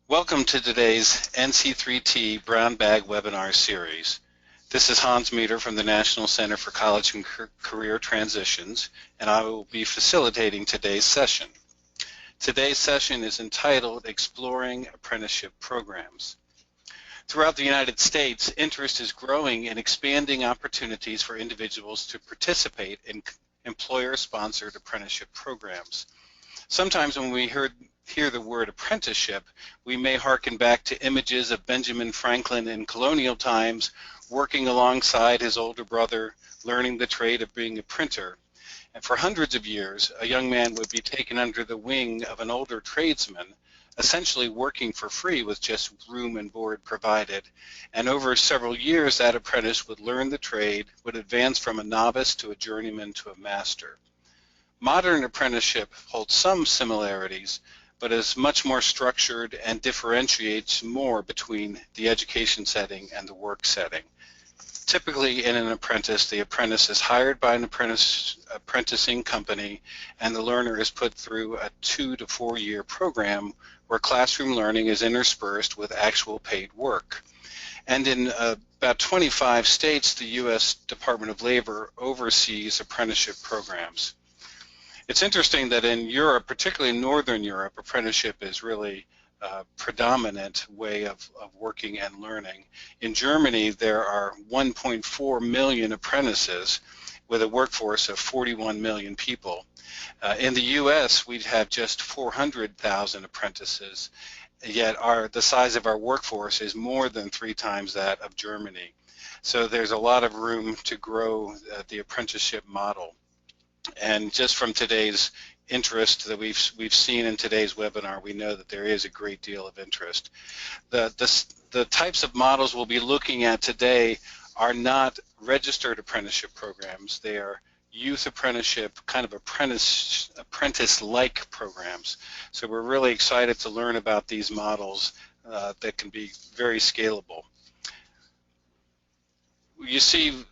Welcome to today's NC3T Brown Bag webinar series. This is Hans Meter from the National Center for College and Career Transitions, and I will be facilitating today's session. Today's session is entitled Exploring Apprenticeship Programs. Throughout the United States, interest is growing in expanding opportunities for individuals to participate in employer-sponsored apprenticeship programs. Sometimes when we hear the word apprenticeship, we may hearken back to images of Benjamin Franklin in colonial times working alongside his older brother, learning the trade of being a printer. And for hundreds of years, a young man would be taken under the wing of an older tradesman, essentially working for free with just room and board provided. And over several years, that apprentice would learn the trade, would advance from a novice to a journeyman to a master. Modern apprenticeship holds some similarities, but is much more structured and differentiates more between the education setting and the work setting. Typically in an apprentice, the apprentice is hired by an apprenticing company, and the learner is put through a 2 to 4 year program where classroom learning is interspersed with actual paid work. And in about 25 states, the U.S. Department of Labor oversees apprenticeship programs. It's interesting that in Europe, particularly in Northern Europe, apprenticeship is really a predominant way of working and learning. In Germany, there are 1.4 million apprentices with a workforce of 41 million people. In the U.S., we have just 400,000 apprentices, yet the size of our workforce is more than 3 times that of Germany. So there's a lot of room to grow the apprenticeship model. And just from today's interest that we've seen in today's webinar, we know that there is a great deal of interest. The types of models we'll be looking at today are not registered apprenticeship programs. They are youth apprenticeship, kind of apprentice-like programs. So we're really excited to learn about these models that can be very scalable. You see,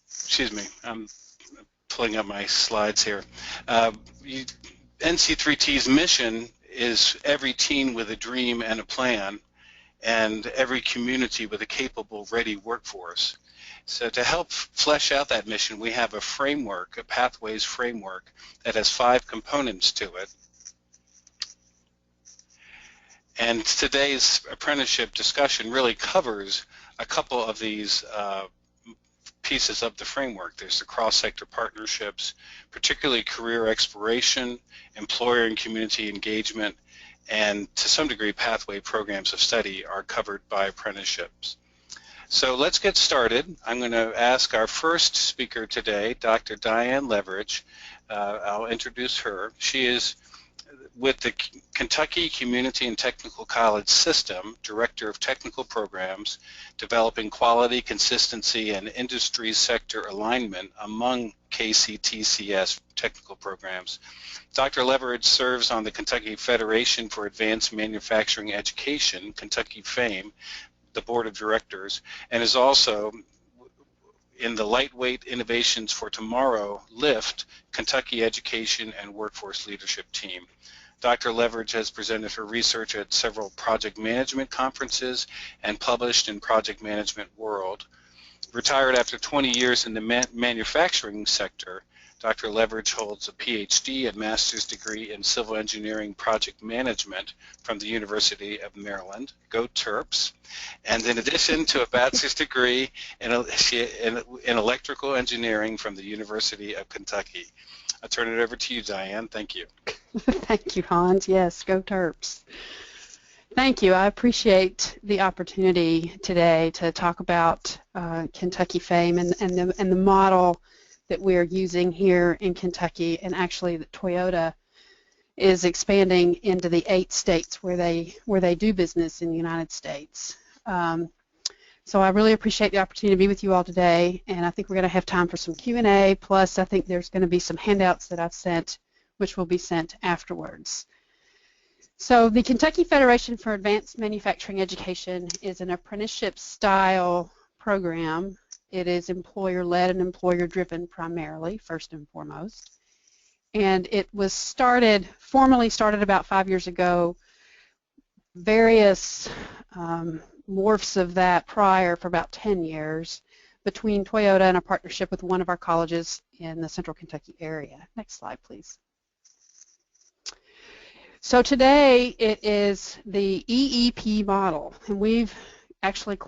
excuse me, I'm pulling up my slides here. NC3T's mission is every teen with a dream and a plan, and every community with a capable, ready workforce. So to help flesh out that mission, we have a framework, a pathways framework, that has 5 components to it. And today's apprenticeship discussion really covers a couple of these pieces of the framework. There's the cross-sector partnerships, particularly career exploration, employer and community engagement, and to some degree pathway programs of study are covered by apprenticeships. So let's get started. I'm going to ask our first speaker today, Dr. Dianne Leveridge. I'll introduce her. She is with the Kentucky Community and Technical College System, Director of Technical Programs, developing quality, consistency, and industry sector alignment among KCTCS technical programs. Dr. Leveridge serves on the Kentucky Federation for Advanced Manufacturing Education, KYFAME, the Board of Directors, and is also in the Lightweight Innovations for Tomorrow, LIFT, Kentucky Education and Workforce Leadership Team. Dr. Leveridge has presented her research at several project management conferences and published in Project Management World. Retired after 20 years in the manufacturing sector, Dr. Leveridge holds a PhD and master's degree in civil engineering project management from the University of Maryland, go Terps, and in addition to a bachelor's degree in electrical engineering from the University of Kentucky. I'll turn it over to you, Dianne. Thank you. Thank you, Hans. Yes, go Terps. Thank you. I appreciate the opportunity today to talk about KYFAME and the model that we're using here in Kentucky, and actually that Toyota is expanding into the 8 states where they do business in the United States. So I really appreciate the opportunity to be with you all today, and I think we're going to have time for some Q&A, plus I think there's going to be some handouts that I've sent, which will be sent afterwards. So the Kentucky Federation for Advanced Manufacturing Education is an apprenticeship-style program. It is employer-led and employer-driven primarily, first and foremost. And it was formally started about 5 years ago various morphs of that prior for about 10 years between Toyota and a partnership with one of our colleges in the Central Kentucky area. Next slide, please. So today it is the EEP model, and we've actually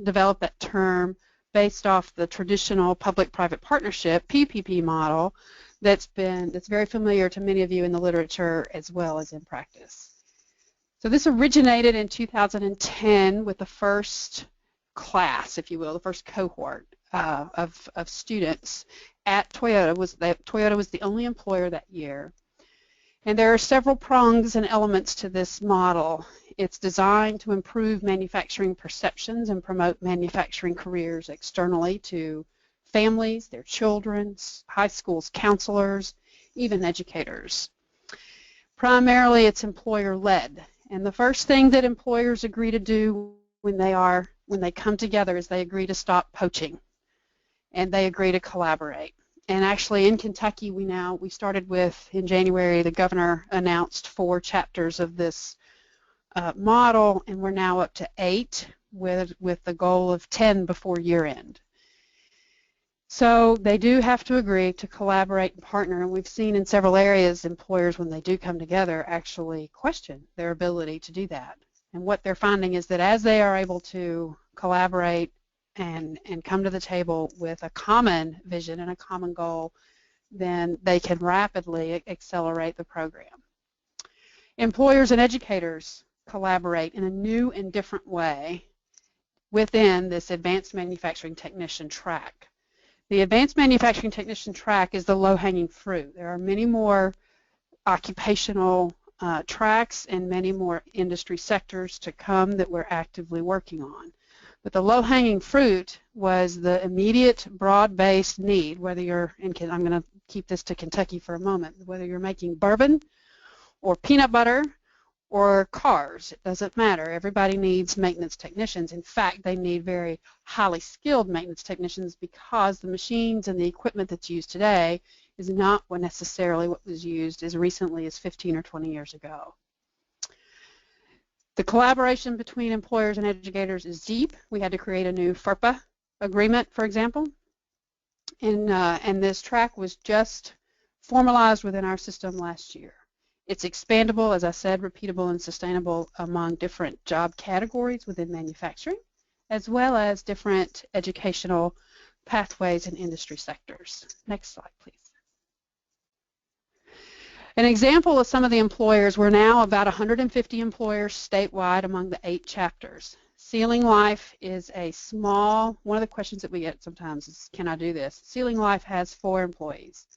developed that term based off the traditional public-private partnership PPP model that's very familiar to many of you in the literature as well as in practice. So this originated in 2010 with the first class, if you will, the first cohort of students at Toyota. Toyota was the only employer that year. And there are several prongs and elements to this model. It's designed to improve manufacturing perceptions and promote manufacturing careers externally to families, their children, high schools, counselors, even educators. Primarily, it's employer-led. And the first thing that employers agree to do when they come together is they agree to stop poaching, and they agree to collaborate. And actually in Kentucky we started with, in January, the governor announced 4 chapters of this model, and we're now up to 8 with the goal of 10 before year end. So they do have to agree to collaborate and partner, and we've seen in several areas employers, when they do come together, actually question their ability to do that. And what they're finding is that as they are able to collaborate and come to the table with a common vision and a common goal, then they can rapidly accelerate the program. Employers and educators collaborate in a new and different way within this Advanced Manufacturing Technician track. The Advanced Manufacturing Technician track is the low-hanging fruit. There are many more occupational tracks and many more industry sectors to come that we're actively working on. But the low-hanging fruit was the immediate broad-based need, whether you're in, I'm going to keep this to Kentucky for a moment, whether you're making bourbon or peanut butter or cars, it doesn't matter. Everybody needs maintenance technicians. In fact, they need very highly skilled maintenance technicians because the machines and the equipment that's used today is not necessarily what was used as recently as 15 or 20 years ago. The collaboration between employers and educators is deep. We had to create a new FERPA agreement, for example, and this track was just formalized within our system last year. It's expandable, as I said, repeatable and sustainable among different job categories within manufacturing, as well as different educational pathways and industry sectors. Next slide, please. An example of some of the employers, we're now about 150 employers statewide among the 8 chapters. Sealing Life is a small, one of the questions that we get sometimes is, can I do this? Sealing Life has 4 employees.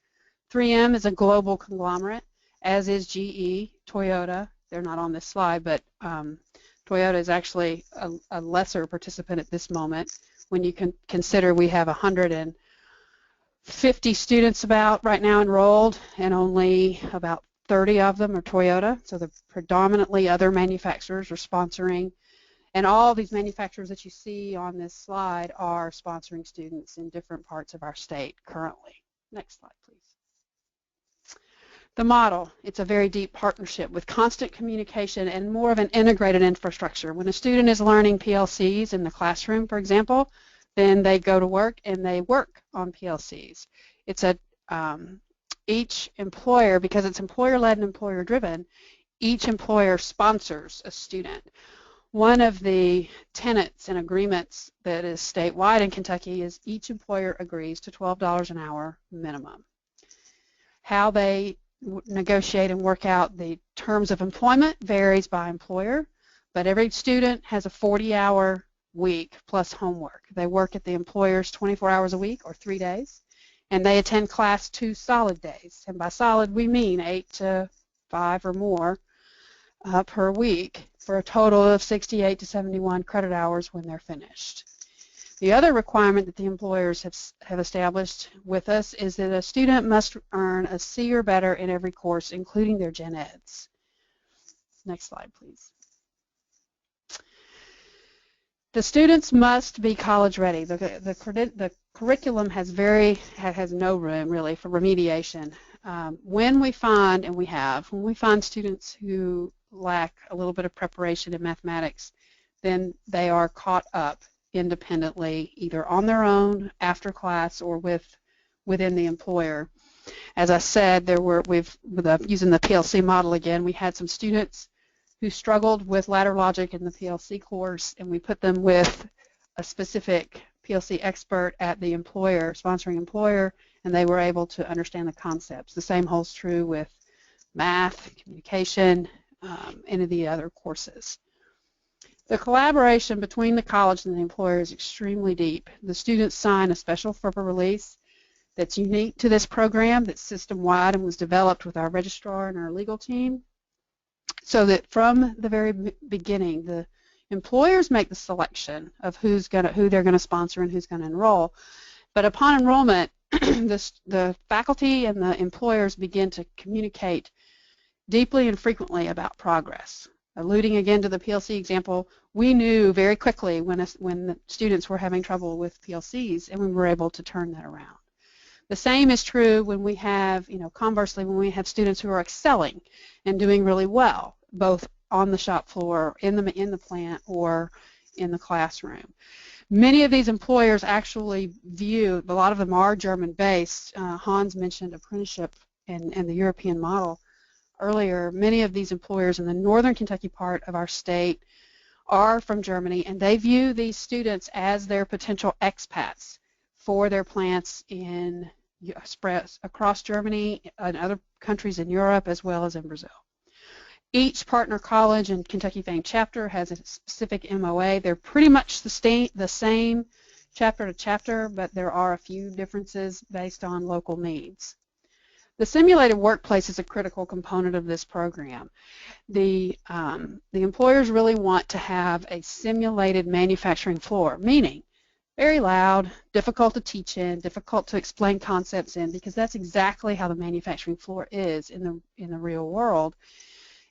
3M is a global conglomerate, as is GE, Toyota. They're not on this slide, but Toyota is actually a lesser participant at this moment when you can consider we have 150 students about right now enrolled, and only about 30 of them are Toyota. So the predominantly other manufacturers are sponsoring, and all these manufacturers that you see on this slide are sponsoring students in different parts of our state currently. Next slide, please. The model, it's a very deep partnership with constant communication and more of an integrated infrastructure. When a student is learning PLCs in the classroom, for example, then they go to work and they work on PLCs. It's each employer, because it's employer-led and employer-driven, each employer sponsors a student. One of the tenets and agreements that is statewide in Kentucky is each employer agrees to $12 an hour minimum. How they negotiate and work out the terms of employment varies by employer, but every student has a 40-hour week plus homework. They work at the employer's 24 hours a week or 3 days, and they attend class 2 solid days. And by solid, we mean 8 to 5 or more per week for a total of 68 to 71 credit hours when they're finished. The other requirement that the employers have established with us is that a student must earn a C or better in every course, including their gen eds. Next slide, please. The students must be college ready. The curriculum has no room really for remediation. When we find, and we have, when we find students who lack a little bit of preparation in mathematics, then they are caught up independently, either on their own, after class, or within the employer. As I said, using the PLC model again, we had some students who struggled with ladder logic in the PLC course, and we put them with a specific PLC expert at the employer, sponsoring employer, and they were able to understand the concepts. The same holds true with math, communication, any of the other courses. The collaboration between the college and the employer is extremely deep. The students sign a special FERPA release that's unique to this program, that's system-wide and was developed with our registrar and our legal team, so that from the very beginning, the employers make the selection of who they're going to sponsor and who's going to enroll. But upon enrollment, the faculty and the employers begin to communicate deeply and frequently about progress. Alluding again to the PLC example, we knew very quickly when the students were having trouble with PLCs, and we were able to turn that around. The same is true when we have, conversely, when we have students who are excelling and doing really well, both on the shop floor, in the plant, or in the classroom. Many of these employers actually view, a lot of them are German-based. Hans mentioned apprenticeship and the European model earlier. Many of these employers in the northern Kentucky part of our state are from Germany, and they view these students as their potential expats for their plants in across Germany and other countries in Europe, as well as in Brazil. Each partner college and KYFAME chapter has a specific MOA. They're pretty much the same chapter to chapter, but there are a few differences based on local needs. The simulated workplace is a critical component of this program. The employers really want to have a simulated manufacturing floor, meaning very loud, difficult to teach in, difficult to explain concepts in, because that's exactly how the manufacturing floor is in the real world.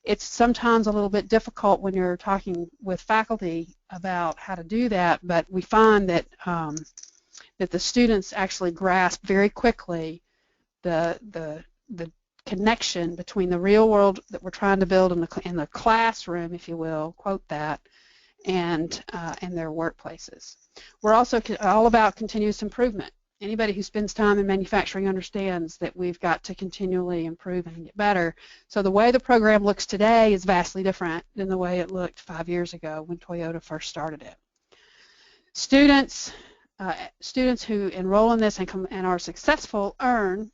It's sometimes a little bit difficult when you're talking with faculty about how to do that, but we find that that the students actually grasp very quickly the connection between the real world that we're trying to build in the classroom, if you will, quote that, and their workplaces. We're also all about continuous improvement. Anybody who spends time in manufacturing understands that we've got to continually improve and get better. So the way the program looks today is vastly different than the way it looked 5 years ago when Toyota first started it. Students who enroll in this and are successful earn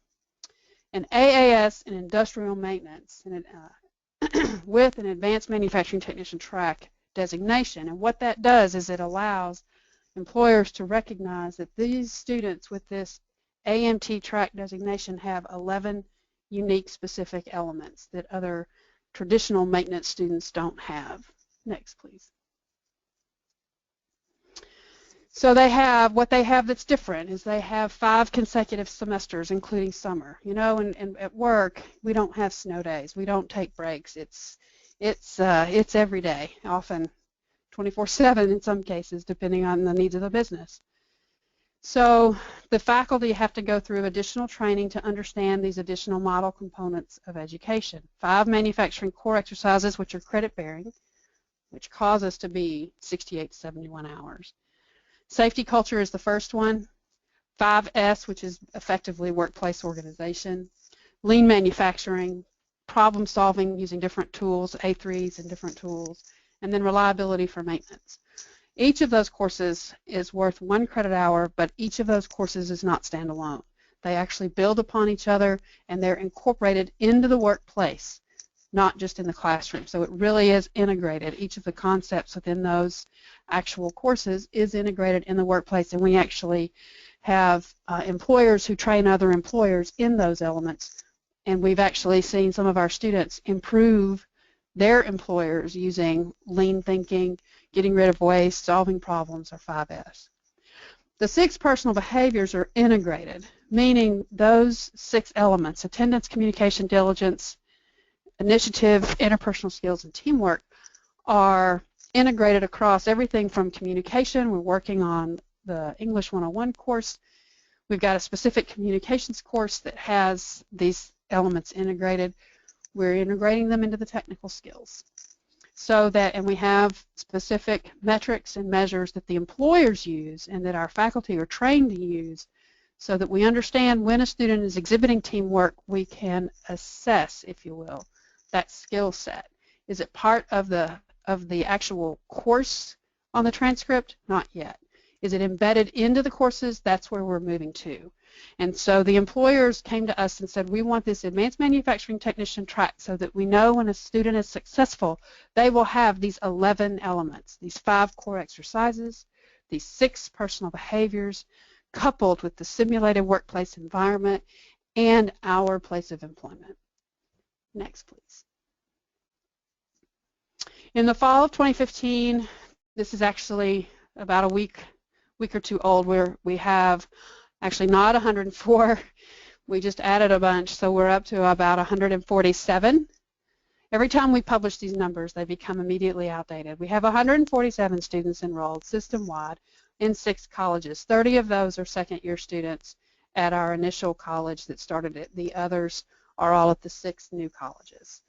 an AAS in industrial maintenance and with an advanced manufacturing technician track designation. And what that does is it allows employers to recognize that these students with this AMT track designation have 11 unique specific elements that other traditional maintenance students don't have. Next, please. So what they have that's different is they have 5 consecutive semesters, including summer. And at work, we don't have snow days. We don't take breaks. It's every day, often 24/7 in some cases, depending on the needs of the business. So the faculty have to go through additional training to understand these additional model components of education. 5 manufacturing core exercises, which are credit-bearing, which cause us to be 68 to 71 hours. Safety culture is the first one. 5S, which is effectively workplace organization. Lean manufacturing, problem solving using different tools, A3s and different tools. And then reliability for maintenance. Each of those courses is worth 1 credit hour, but each of those courses is not standalone. They actually build upon each other, and they're incorporated into the workplace, not just in the classroom. So it really is integrated. Each of the concepts within those actual courses is integrated in the workplace, and we actually have employers who train other employers in those elements, and we've actually seen some of our students improve their employers using lean thinking, getting rid of waste, solving problems, or 5S. The 6 personal behaviors are integrated, meaning those 6 elements, attendance, communication, diligence, initiative, interpersonal skills, and teamwork, are integrated across everything from communication. We're working on the English 101 course. We've got a specific communications course that has these elements integrated. We're integrating them into the technical skills. So that, and we have specific metrics and measures that the employers use and that our faculty are trained to use so that we understand when a student is exhibiting teamwork, we can assess, if you will, that skill set. Is it part of the actual course on the transcript? Not yet. Is it embedded into the courses? That's where we're moving to. And so the employers came to us and said, we want this advanced manufacturing technician track so that we know when a student is successful, they will have these 11 elements, these 5 core exercises, these 6 personal behaviors, coupled with the simulated workplace environment and our place of employment. Next, please. In the fall of 2015, this is actually about a week or two old, where we have actually not 104, we just added a bunch, so we're up to about 147. Every time we publish these numbers, they become immediately outdated. We have 147 students enrolled system-wide in 6 colleges. 30 of those are second-year students at our initial college that started it. The others are all at the 6 new colleges.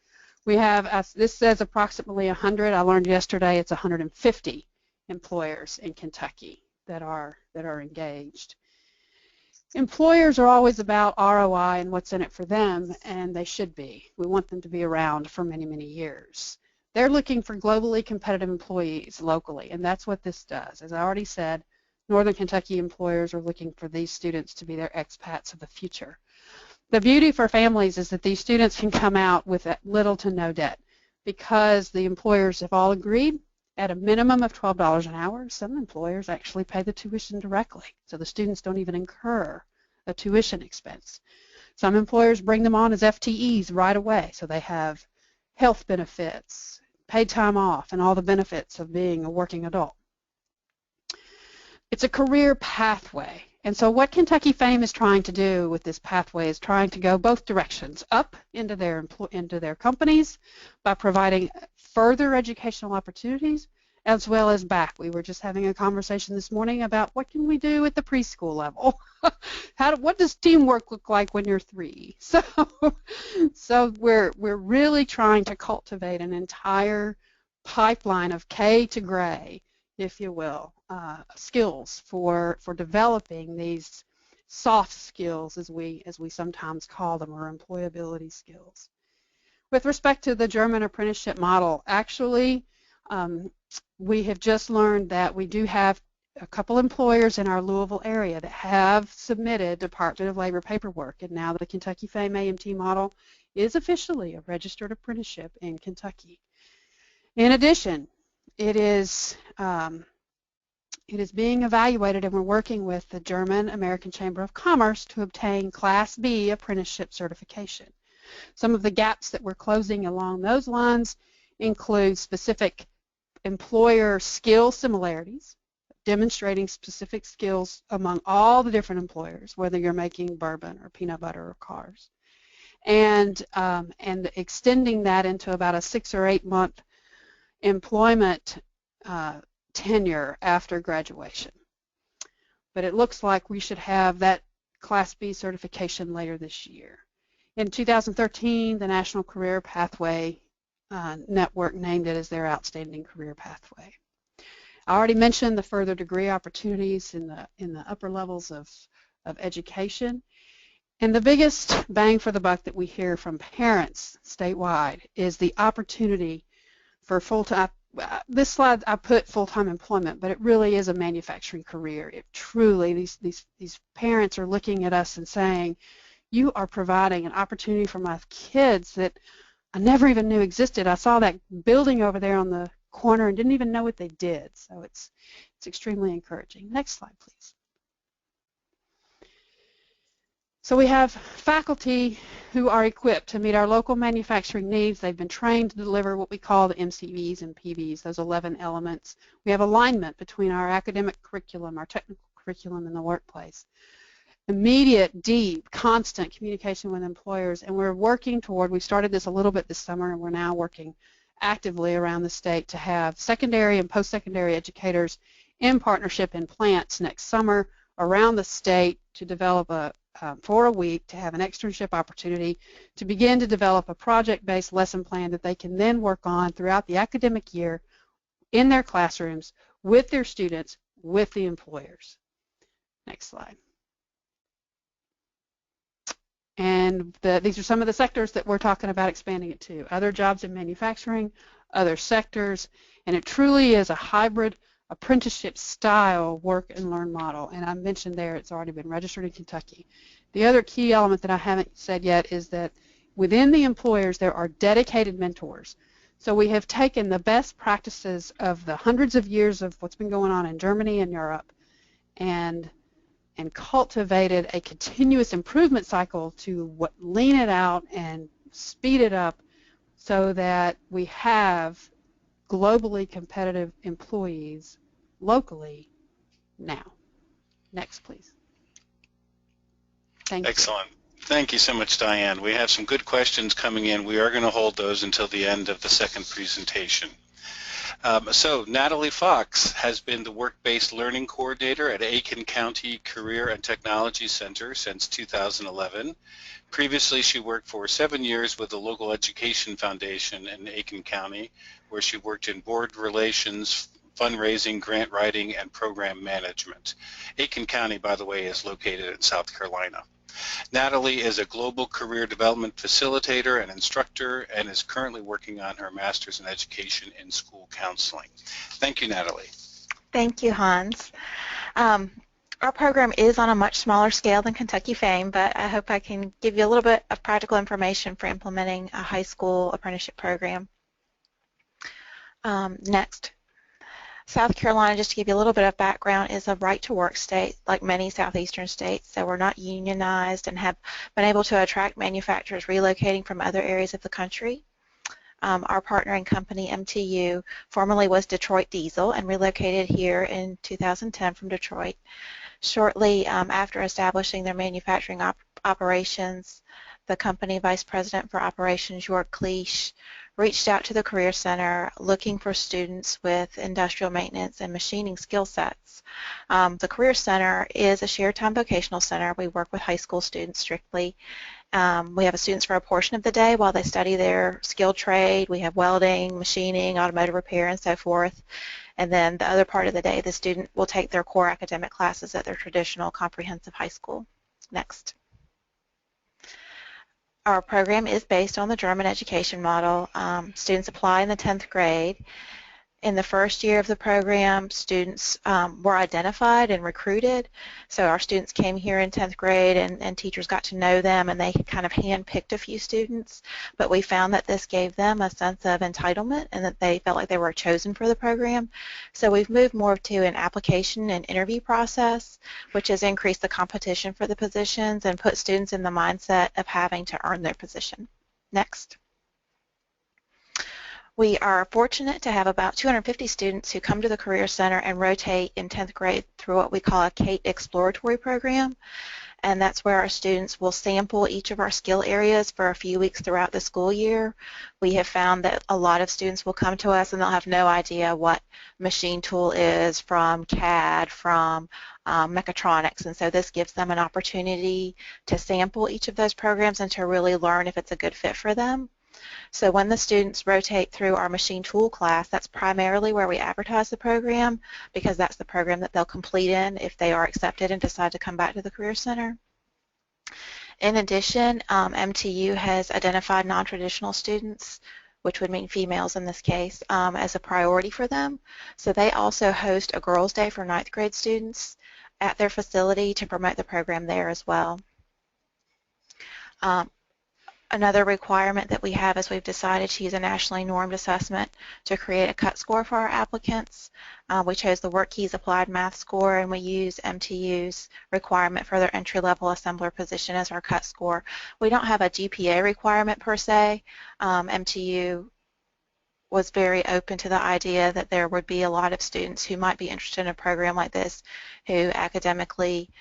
We have, as this says, approximately 100. I learned yesterday it's 150 employers in Kentucky that are engaged. Employers are always about ROI and what's in it for them, and they should be. We want them to be around for many, many years. They're looking for globally competitive employees locally, and that's what this does. As I already said, Northern Kentucky employers are looking for these students to be their expats of the future. The beauty for families is that these students can come out with little to no debt because the employers have all agreed at a minimum of $12 an hour. Some employers actually pay the tuition directly, so the students don't even incur a tuition expense. Some employers bring them on as FTEs right away, so they have health benefits, paid time off, and all the benefits of being a working adult. It's a career pathway, and so what Kentucky FAME is trying to do with this pathway is trying to go both directions, up into their companies by providing further educational opportunities, as well as back. We were just having a conversation this morning about what can we do at the preschool level. What does teamwork look like when you're 3? So we're really trying to cultivate an entire pipeline of K to gray, if you will, skills for developing these soft skills, as we sometimes call them, or employability skills. With respect to the German apprenticeship model, actually, we have just learned that we do have a couple employers in our Louisville area that have submitted Department of Labor paperwork, and now the Kentucky FAME EEP model is officially a registered apprenticeship in Kentucky. In addition, it is being evaluated, and we're working with the German American Chamber of Commerce to obtain Class B apprenticeship certification. Some of the gaps that we're closing along those lines include specific employer skill similarities, demonstrating specific skills among all the different employers, whether you're making bourbon or peanut butter or cars, and extending that into about a 6 or 8 month employment tenure after graduation. But it looks like we should have that Class B certification later this year. In 2013, the National Career Pathway Network named it as their outstanding career pathway. I already mentioned the further degree opportunities in the upper levels of education. And the biggest bang for the buck that we hear from parents statewide is the opportunity for full-time. This slide I put full-time employment, but it really is a manufacturing career. It truly, these parents are looking at us and saying, you are providing an opportunity for my kids that I never even knew existed. I saw that building over there on the corner and didn't even know what they did. So it's extremely encouraging. Next slide, please. So we have faculty who are equipped to meet our local manufacturing needs. They've been trained to deliver what we call the MCVs and PVs, those 11 elements. We have alignment between our academic curriculum, our technical curriculum, and the workplace. Immediate, deep, constant communication with employers, and we're working toward, we started this a little bit this summer, and we're now working actively around the state to have secondary and post-secondary educators in partnership in plants next summer around the state to develop a for a week to have an externship opportunity to begin to develop a project-based lesson plan that they can then work on throughout the academic year in their classrooms with their students, with the employers. Next slide. And these are some of the sectors that we're talking about expanding it to. Other jobs in manufacturing, other sectors, and it truly is a hybrid apprenticeship style work and learn model. And I mentioned there it's already been registered in Kentucky. The other key element that I haven't said yet is that within the employers there are dedicated mentors. So we have taken the best practices of the hundreds of years of what's been going on in Germany and Europe and cultivated a continuous improvement cycle to lean it out and speed it up so that we have globally competitive employees locally now. Next, please. Thank you. Excellent. Thank you so much, Dianne. We have some good questions coming in. We are going to hold those until the end of the second presentation. So Natalie Fox has been the Work-Based Learning Coordinator at Aiken County Career and Technology Center since 2011. Previously, she worked for 7 years with the local education foundation in Aiken County, where she worked in board relations, fundraising, grant writing, and program management. Aiken County, by the way, is located in South Carolina. Natalie is a global career development facilitator and instructor and is currently working on her master's in education in school counseling. Thank you, Natalie. Thank you, Hans. Our program is on a much smaller scale than KYFAME, but I hope I can give you a little bit of practical information for implementing a high school apprenticeship program. Next. South Carolina, just to give you a little bit of background, is a right-to-work state like many southeastern states, so we're not unionized and have been able to attract manufacturers relocating from other areas of the country. Our partnering company, MTU, formerly was Detroit Diesel and relocated here in 2010 from Detroit. Shortly after establishing their manufacturing operations, the company Vice President for Operations, York Cleash, reached out to the Career Center looking for students with industrial maintenance and machining skill sets. The Career Center is a shared time vocational center. We work with high school students strictly. We have students for a portion of the day while they study their skilled trade. We have welding, machining, automotive repair, and so forth. And then the other part of the day, the student will take their core academic classes at their traditional comprehensive high school. Next. Our program is based on the German education model. Students apply in the 10th grade. In the first year of the program, students were identified and recruited. So our students came here in 10th grade and teachers got to know them and they kind of hand-picked a few students. But we found that this gave them a sense of entitlement and that they felt like they were chosen for the program. So we've moved more to an application and interview process, which has increased the competition for the positions and put students in the mindset of having to earn their position. Next. We are fortunate to have about 250 students who come to the Career Center and rotate in 10th grade through what we call a CATE exploratory program, and that's where our students will sample each of our skill areas for a few weeks throughout the school year. We have found that a lot of students will come to us and they'll have no idea what machine tool is from CAD, from mechatronics, and so this gives them an opportunity to sample each of those programs and to really learn if it's a good fit for them. So when the students rotate through our machine tool class, that's primarily where we advertise the program because that's the program that they'll complete in if they are accepted and decide to come back to the Career Center. In addition, MTU has identified non-traditional students, which would mean females in this case, as a priority for them. So they also host a Girls' Day for 9th grade students at their facility to promote the program there as well. Another requirement that we have is we've decided to use a nationally normed assessment to create a cut score for our applicants. We chose the WorkKeys Applied Math score and we use MTU's requirement for their entry-level assembler position as our cut score. We don't have a GPA requirement per se. MTU was very open to the idea that there would be a lot of students who might be interested in a program like this who academically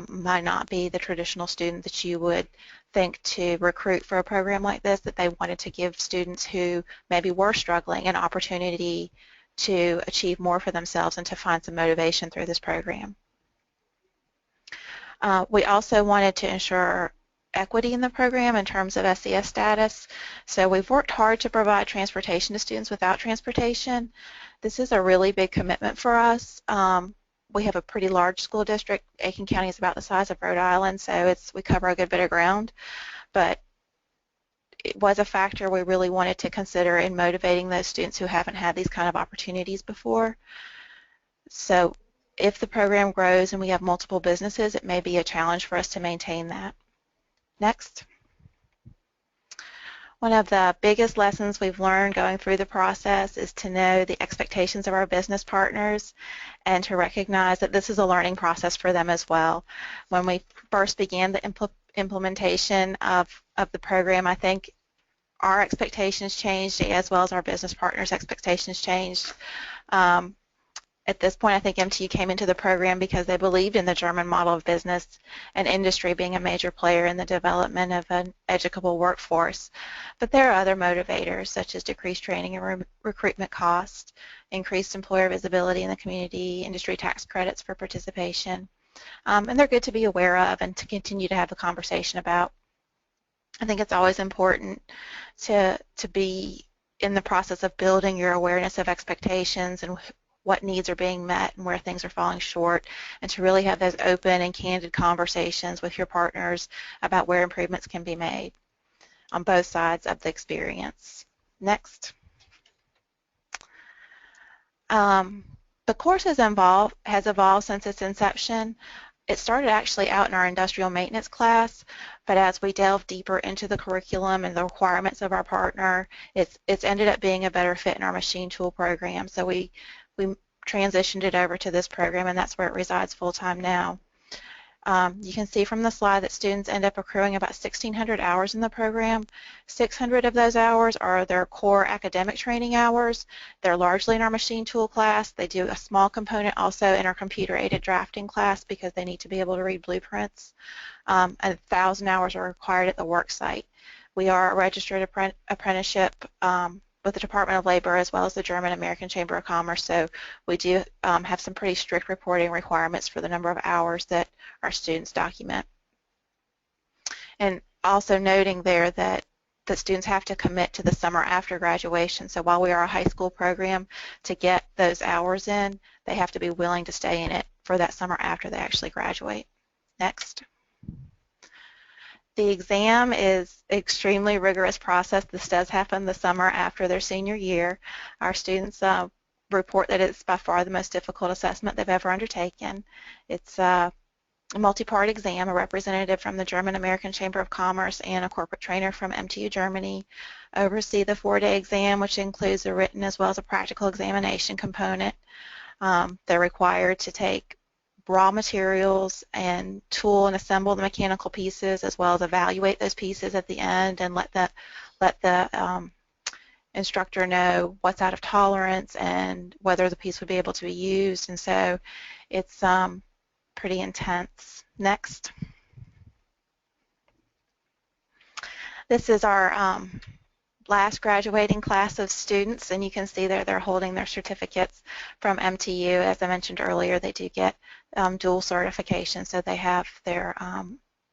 might not be the traditional student that you would think to recruit for a program like this, that they wanted to give students who maybe were struggling an opportunity to achieve more for themselves and to find some motivation through this program. We also wanted to ensure equity in the program in terms of SES status. So we've worked hard to provide transportation to students without transportation. This is a really big commitment for us. We have a pretty large school district. Aiken County is about the size of Rhode Island, so we cover a good bit of ground. But it was a factor we really wanted to consider in motivating those students who haven't had these kind of opportunities before. So if the program grows and we have multiple businesses, it may be a challenge for us to maintain that. Next. One of the biggest lessons we've learned going through the process is to know the expectations of our business partners and to recognize that this is a learning process for them as well. When we first began the implementation of the program, I think our expectations changed as well as our business partners' expectations changed. At this point, I think MTU came into the program because they believed in the German model of business and industry being a major player in the development of an educable workforce. But there are other motivators such as decreased training and recruitment costs, increased employer visibility in the community, industry tax credits for participation, and they're good to be aware of and to continue to have the conversation about. I think it's always important to be in the process of building your awareness of expectations and what needs are being met and where things are falling short, and to really have those open and candid conversations with your partners about where improvements can be made on both sides of the experience. Next. The course has evolved since its inception. It started actually out in our industrial maintenance class, but as we delve deeper into the curriculum and the requirements of our partner, it's ended up being a better fit in our machine tool program. So we transitioned it over to this program, and that's where it resides full-time now. You can see from the slide that students end up accruing about 1,600 hours in the program. 600 of those hours are their core academic training hours. They're largely in our machine tool class. They do a small component also in our computer-aided drafting class because they need to be able to read blueprints. 1,000 hours are required at the work site. We are a registered apprenticeship with the Department of Labor as well as the German American Chamber of Commerce, so we do have some pretty strict reporting requirements for the number of hours that our students document. And also noting there that the students have to commit to the summer after graduation, so while we are a high school program, to get those hours in, they have to be willing to stay in it for that summer after they actually graduate. Next. The exam is an extremely rigorous process. This does happen the summer after their senior year. Our students report that it's by far the most difficult assessment they've ever undertaken. It's a multi-part exam. A representative from the German American Chamber of Commerce and a corporate trainer from MTU Germany oversee the 4-day exam, which includes a written as well as a practical examination component. They're required to take raw materials and tool and assemble the mechanical pieces as well as evaluate those pieces at the end and let the instructor know what's out of tolerance and whether the piece would be able to be used, and so it's pretty intense. Next. This is our last graduating class of students, and you can see there they're holding their certificates from MTU. As I mentioned earlier, they do get dual certification, so they have their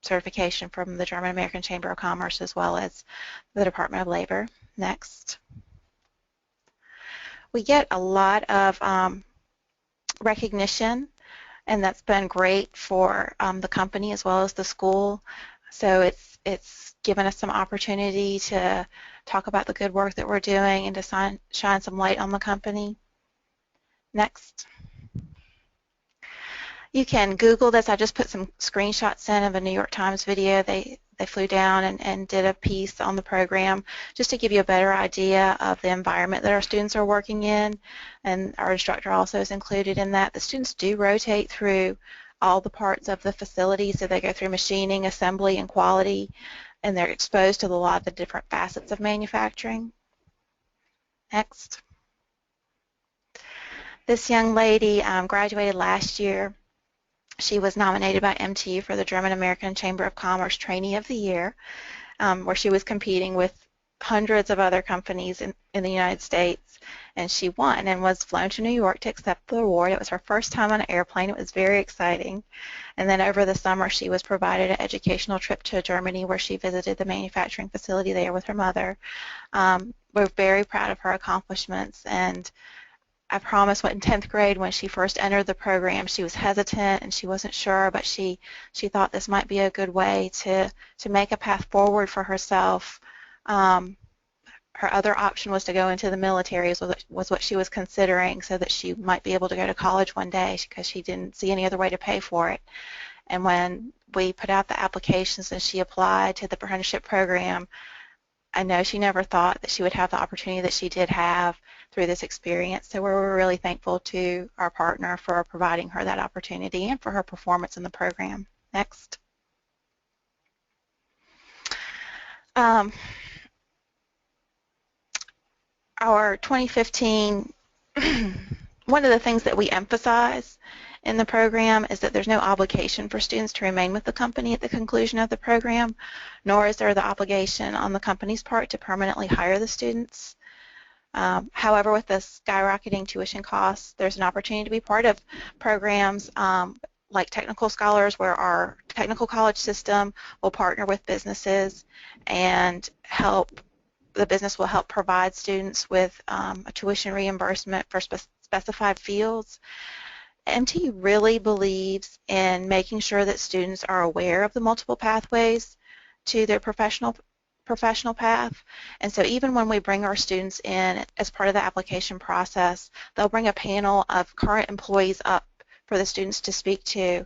certification from the German American Chamber of Commerce as well as the Department of Labor. Next. We get a lot of recognition, and that's been great for the company as well as the school. So it's given us some opportunity to talk about the good work that we're doing and to shine some light on the company. Next. You can Google this. I just put some screenshots in of a New York Times video. They flew down and did a piece on the program just to give you a better idea of the environment that our students are working in, and our instructor also is included in that. The students do rotate through all the parts of the facility, so they go through machining, assembly, and quality, and they're exposed to a lot of the different facets of manufacturing. Next. This young lady graduated last year. She was nominated by MTU for the German American Chamber of Commerce Trainee of the Year, where she was competing with hundreds of other companies in the United States, and she won and was flown to New York to accept the award. It was her first time on an airplane. It was very exciting. And then over the summer, she was provided an educational trip to Germany where she visited the manufacturing facility there with her mother. We're very proud of her accomplishments, and I promise in 10th grade when she first entered the program, she was hesitant and she wasn't sure, but she thought this might be a good way to make a path forward for herself. Her other option was to go into the military, was what she was considering, so that she might be able to go to college one day because she didn't see any other way to pay for it. And when we put out the applications and she applied to the apprenticeship program, I know she never thought that she would have the opportunity that she did have through this experience. So we're really thankful to our partner for providing her that opportunity and for her performance in the program. Next. Our 2015, one of the things that we emphasize in the program is that there's no obligation for students to remain with the company at the conclusion of the program, nor is there the obligation on the company's part to permanently hire the students. However, with the skyrocketing tuition costs, there's an opportunity to be part of programs like Technical Scholars, where our technical college system will partner with businesses and the business will help provide students with a tuition reimbursement for specified fields. MTU really believes in making sure that students are aware of the multiple pathways to their professional path, and so even when we bring our students in as part of the application process, they'll bring a panel of current employees up for the students to speak to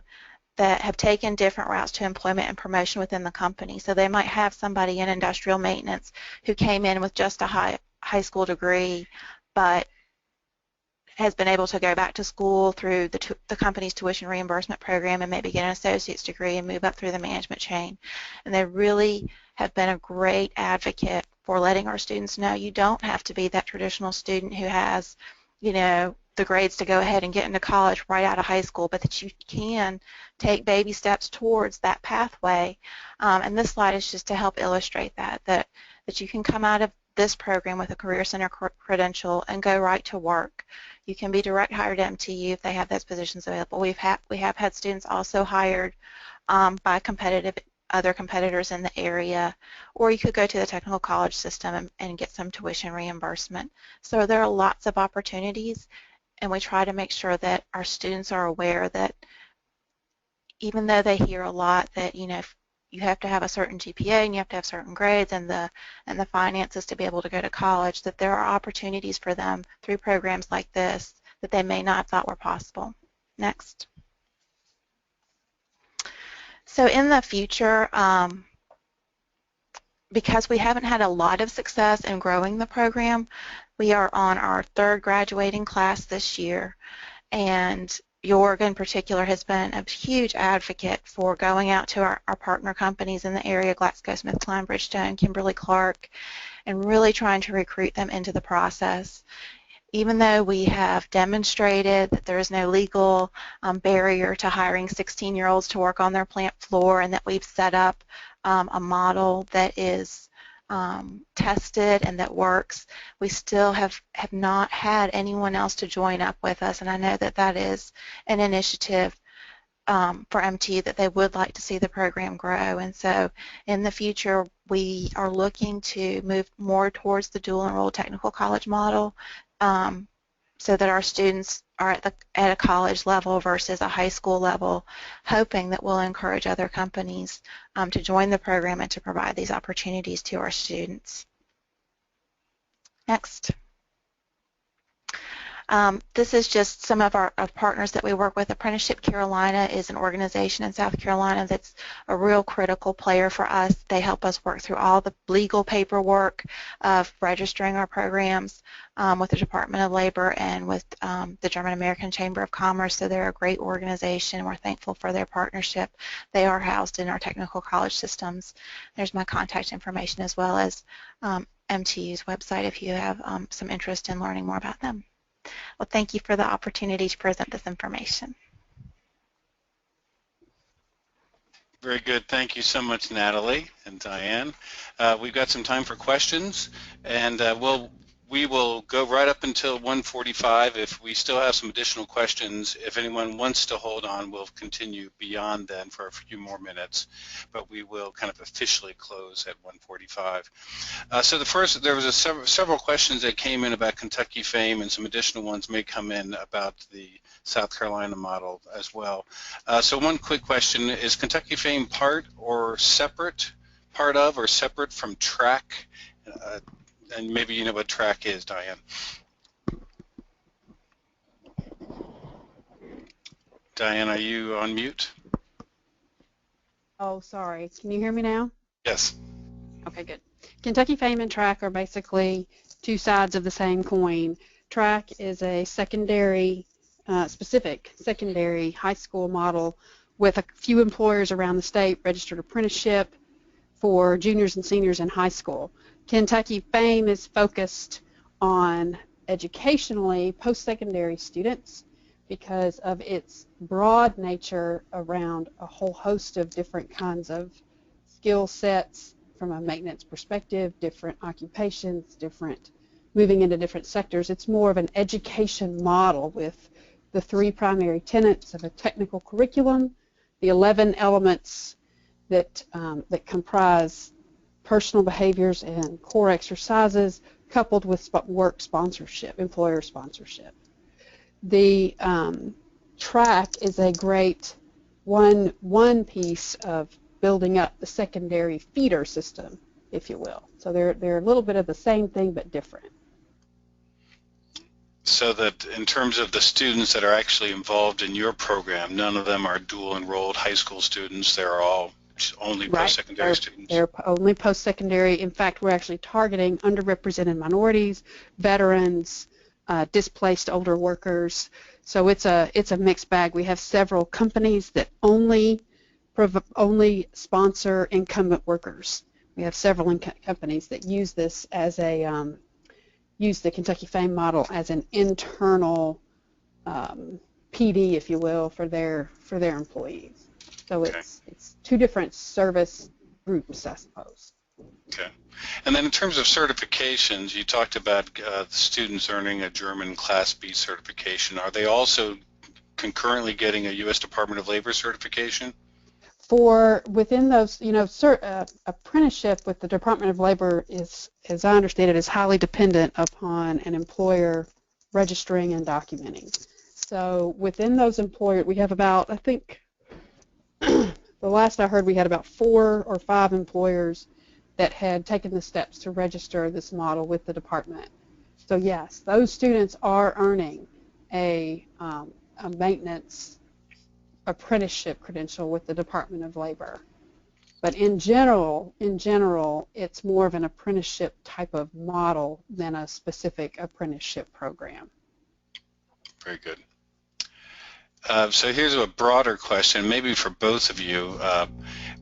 that have taken different routes to employment and promotion within the company. So they might have somebody in industrial maintenance who came in with just a high school degree, but has been able to go back to school through the company's tuition reimbursement program and maybe get an associate's degree and move up through the management chain. And they really have been a great advocate for letting our students know you don't have to be that traditional student who has, the grades to go ahead and get into college right out of high school, but that you can take baby steps towards that pathway. And this slide is just to help illustrate that you can come out of this program with a Career Center credential and go right to work. You can be direct hired at MTU if they have those positions available. We have had students also hired by other competitors in the area, or you could go to the technical college system and get some tuition reimbursement. So there are lots of opportunities, and we try to make sure that our students are aware that even though they hear a lot that, you have to have a certain GPA and you have to have certain grades and the finances to be able to go to college, that there are opportunities for them through programs like this that they may not have thought were possible. Next. So in the future, because we haven't had a lot of success in growing the program, we are on our third graduating class this year, and Jorg in particular has been a huge advocate for going out to our partner companies in the area, GlaxoSmithKline, Bridgestone, Kimberly-Clark, and really trying to recruit them into the process. Even though we have demonstrated that there is no legal barrier to hiring 16-year-olds to work on their plant floor, and that we've set up a model that is tested and that works, we still have not had anyone else to join up with us, and I know that that is an initiative for MTU that they would like to see the program grow. And so in the future we are looking to move more towards the dual enrolled technical college model, so that our students are at a college level versus a high school level, hoping that we'll encourage other companies to join the program and to provide these opportunities to our students. Next. This is just some of our partners that we work with. Apprenticeship Carolina is an organization in South Carolina that's a real critical player for us. They help us work through all the legal paperwork of registering our programs with the Department of Labor and with the German American Chamber of Commerce. So they're a great organization. We're thankful for their partnership. They are housed in our technical college systems. There's my contact information as well as MTU's website if you have some interest in learning more about them. Well, thank you for the opportunity to present this information. Very good. Thank you so much, Natalie and Dianne. We've got some time for questions, and we will go right up until 1:45. If we still have some additional questions, if anyone wants to hold on, we'll continue beyond then for a few more minutes, but we will kind of officially close at 1:45. So there was several questions that came in about Kentucky FAME, and some additional ones may come in about the South Carolina model as well. So one quick question, is Kentucky FAME part of or separate from track? And maybe you know what track is, Dianne. Dianne, are you on mute? Oh, sorry. Can you hear me now? Yes. Okay, good. Kentucky FAME and track are basically two sides of the same coin. Track is a specific secondary high school model with a few employers around the state registered apprenticeship for juniors and seniors in high school. Kentucky FAME is focused on educationally post-secondary students because of its broad nature around a whole host of different kinds of skill sets from a maintenance perspective, different occupations, moving into different sectors. It's more of an education model with the three primary tenets of a technical curriculum, the 11 elements that comprise personal behaviors and core exercises, coupled with work sponsorship, employer sponsorship. The track is a great one piece of building up the secondary feeder system, if you will. So they're a little bit of the same thing but different. So that in terms of the students that are actually involved in your program, none of them are dual enrolled high school students. They're all only post-secondary students. They're only post-secondary. In fact, we're actually targeting underrepresented minorities, veterans, displaced older workers. So it's a mixed bag. We have several companies that only sponsor incumbent workers. We have several companies that use this as use the Kentucky FAME model as an internal PD, if you will, for their employees. So okay. It's two different service groups, I suppose. Okay. And then in terms of certifications, you talked about the students earning a German Class B certification. Are they also concurrently getting a U.S. Department of Labor certification? Within those, apprenticeship with the Department of Labor is, as I understand it, is highly dependent upon an employer registering and documenting. So within those employers, we have about, I think, the last I heard, we had about 4 or 5 employers that had taken the steps to register this model with the department. So yes, those students are earning a maintenance apprenticeship credential with the Department of Labor. But in general, it's more of an apprenticeship type of model than a specific apprenticeship program. Very good. So here's a broader question, maybe for both of you.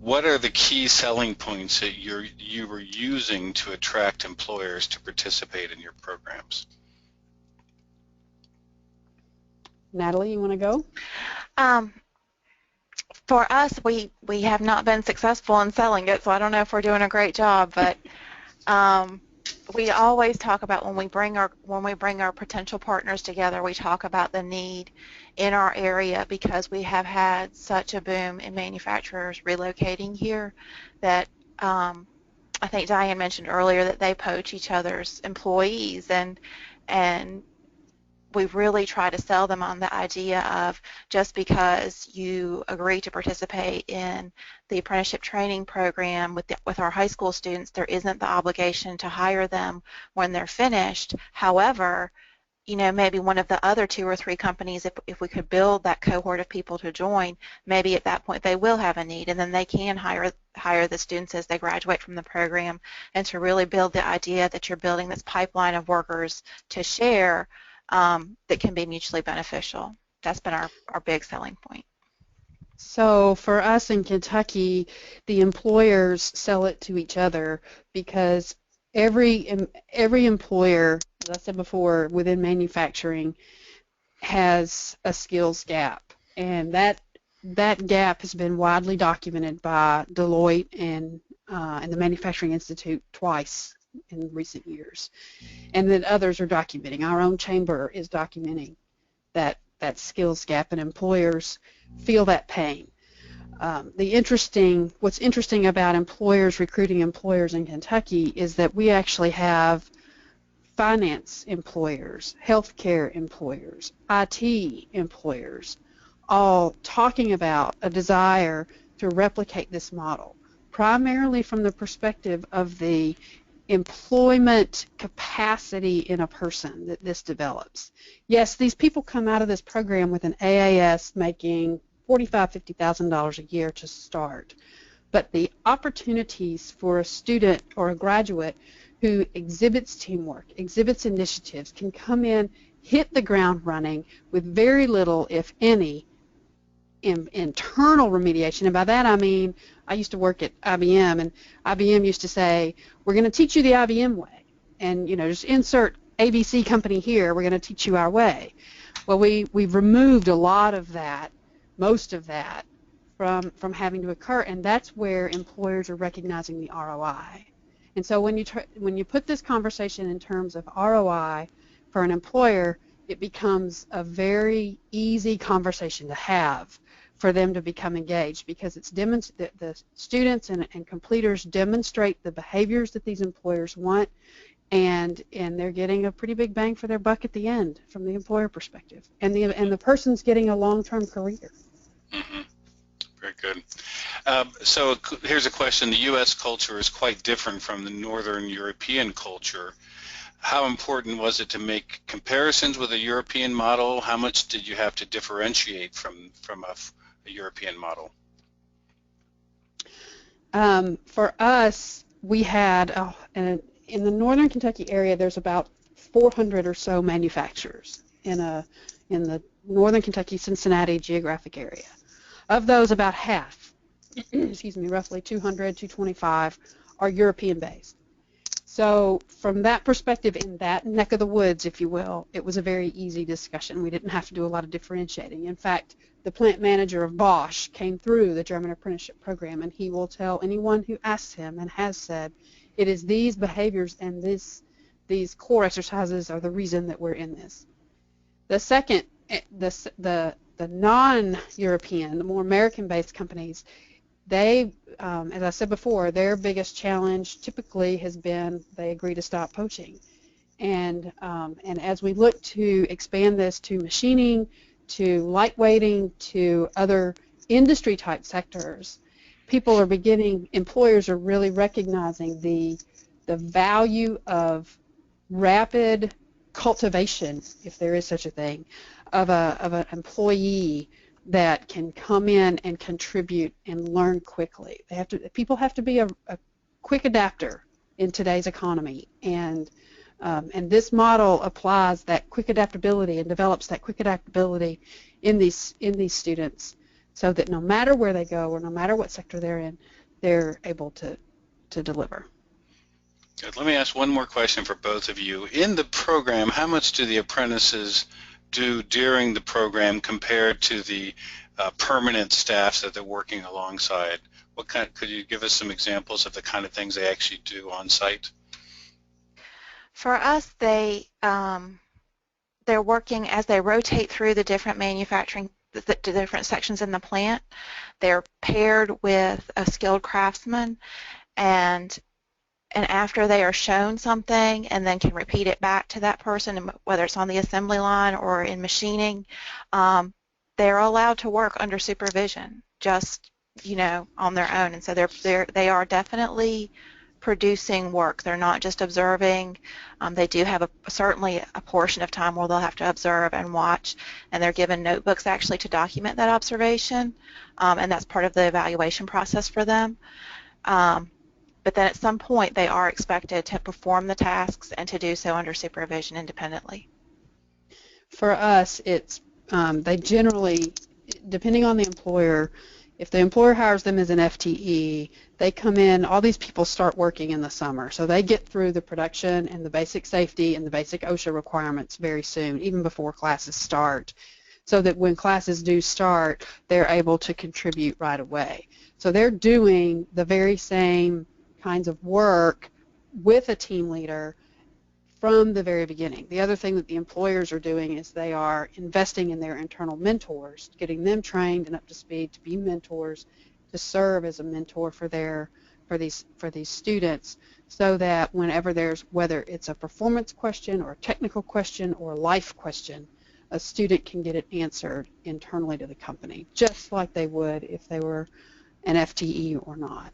What are the key selling points that you were using to attract employers to participate in your programs? Natalie, you want to go? For us, we have not been successful in selling it, so I don't know if we're doing a great job, but we always talk about when we bring our potential partners together, we talk about the need in our area because we have had such a boom in manufacturers relocating here that I think Dianne mentioned earlier that they poach each other's employees, and we really try to sell them on the idea of just because you agree to participate in the apprenticeship training program with our high school students, there isn't the obligation to hire them when they're finished. However, maybe one of the other 2 or 3 companies, if we could build that cohort of people to join, maybe at that point they will have a need, and then they can hire the students as they graduate from the program, and to really build the idea that you're building this pipeline of workers to share that can be mutually beneficial. That's been our big selling point. So for us in Kentucky, the employers sell it to each other because every employer, as I said before, within manufacturing has a skills gap, and that that gap has been widely documented by Deloitte and the Manufacturing Institute twice in recent years, and then others are documenting. Our own chamber is documenting that skills gap, and employers feel that pain. What's interesting about employers recruiting employers in Kentucky is that we actually have finance employers, healthcare employers, IT employers, all talking about a desire to replicate this model, primarily from the perspective of the employment capacity in a person that this develops. Yes, these people come out of this program with an AAS making $45,000, $50,000 a year to start, but the opportunities for a student or a graduate who exhibits teamwork, exhibits initiatives, can come in, hit the ground running with very little, if any, internal remediation. And by that I mean, I used to work at IBM, and IBM used to say, we're going to teach you the IBM way, and just insert ABC company here, we're going to teach you our way. Well, we've removed a lot of that, most of that, from having to occur, and that's where employers are recognizing the ROI. And so when you put this conversation in terms of ROI for an employer, it becomes a very easy conversation to have for them to become engaged, because it's the students and completers demonstrate the behaviors that these employers want, and they're getting a pretty big bang for their buck at the end from the employer perspective, and the person's getting a long-term career. Mm-hmm. Very good. So here's a question. The U.S. culture is quite different from the Northern European culture. How important was it to make comparisons with a European model? How much did you have to differentiate from a European model? For us, we had, in the Northern Kentucky area, there's about 400 or so manufacturers in the Northern Kentucky, Cincinnati geographic area. Of those, about half, roughly 200, 225, are European-based. So from that perspective, in that neck of the woods, if you will, it was a very easy discussion. We didn't have to do a lot of differentiating. In fact, the plant manager of Bosch came through the German apprenticeship program, and he will tell anyone who asks him, and has said, it is these behaviors and these core exercises are the reason that we're in this. The second, the non-European, the more American-based companies, they, as I said before, their biggest challenge typically has been they agree to stop poaching. And as we look to expand this to machining, to lightweighting, to other industry-type sectors, employers are really recognizing the value of rapid cultivation, if there is such a thing, of an employee that can come in and contribute and learn quickly. People have to be a quick adapter in today's economy, and this model applies that quick adaptability and develops that quick adaptability in these students, so that no matter where they go or no matter what sector they're in, they're able to deliver. Good. Let me ask one more question for both of you. In the program, how much do the apprentices do during the program compared to the permanent staffs that they're working alongside? Could you give us some examples of the kind of things they actually do on site? For us, they're working as they rotate through the different the different sections in the plant. They're paired with a skilled craftsman, and after they are shown something and then can repeat it back to that person, whether it's on the assembly line or in machining, they're allowed to work under supervision, just on their own. And so they are definitely producing work. They're not just observing. They do have certainly a portion of time where they'll have to observe and watch, and they're given notebooks actually to document that observation, and that's part of the evaluation process for them. But then at some point they are expected to perform the tasks and to do so under supervision independently. For us, it's they generally, depending on the employer, if the employer hires them as an FTE, they come in, all these people start working in the summer. So they get through the production and the basic safety and the basic OSHA requirements very soon, even before classes start. so that when classes do start, they're able to contribute right away. So they're doing the very same kinds of work with a team leader from the very beginning. The other thing that the employers are doing is they are investing in their internal mentors, getting them trained and up to speed to be mentors, to serve as a mentor for these students, so that whenever there's, whether it's a performance question or a technical question or a life question, a student can get it answered internally to the company, just like they would if they were an FTE or not.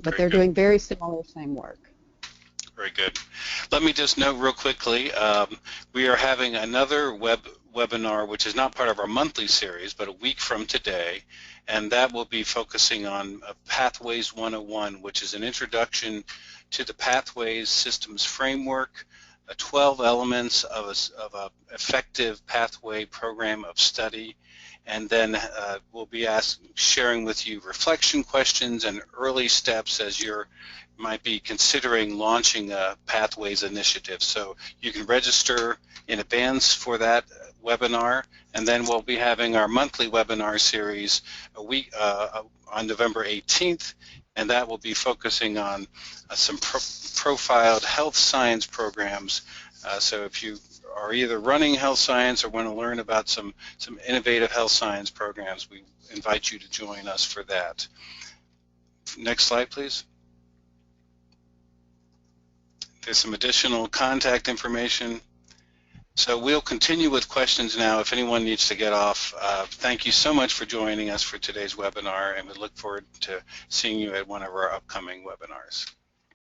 But they're doing very similar, same work. Very good. Let me just note real quickly, we are having another webinar, which is not part of our monthly series, but a week from today, and that will be focusing on Pathways 101, which is an introduction to the Pathways Systems Framework, 12 elements of an effective pathway program of study, and then we'll be sharing with you reflection questions and early steps as you're might be considering launching a Pathways initiative. So you can register in advance for that webinar, and then we'll be having our monthly webinar series a week on November 18th, and that will be focusing on some profiled health science programs. So if you are either running health science or want to learn about some innovative health science programs, we invite you to join us for that. Next slide, please. There's some additional contact information. So we'll continue with questions now if anyone needs to get off. Thank you so much for joining us for today's webinar, and we look forward to seeing you at one of our upcoming webinars.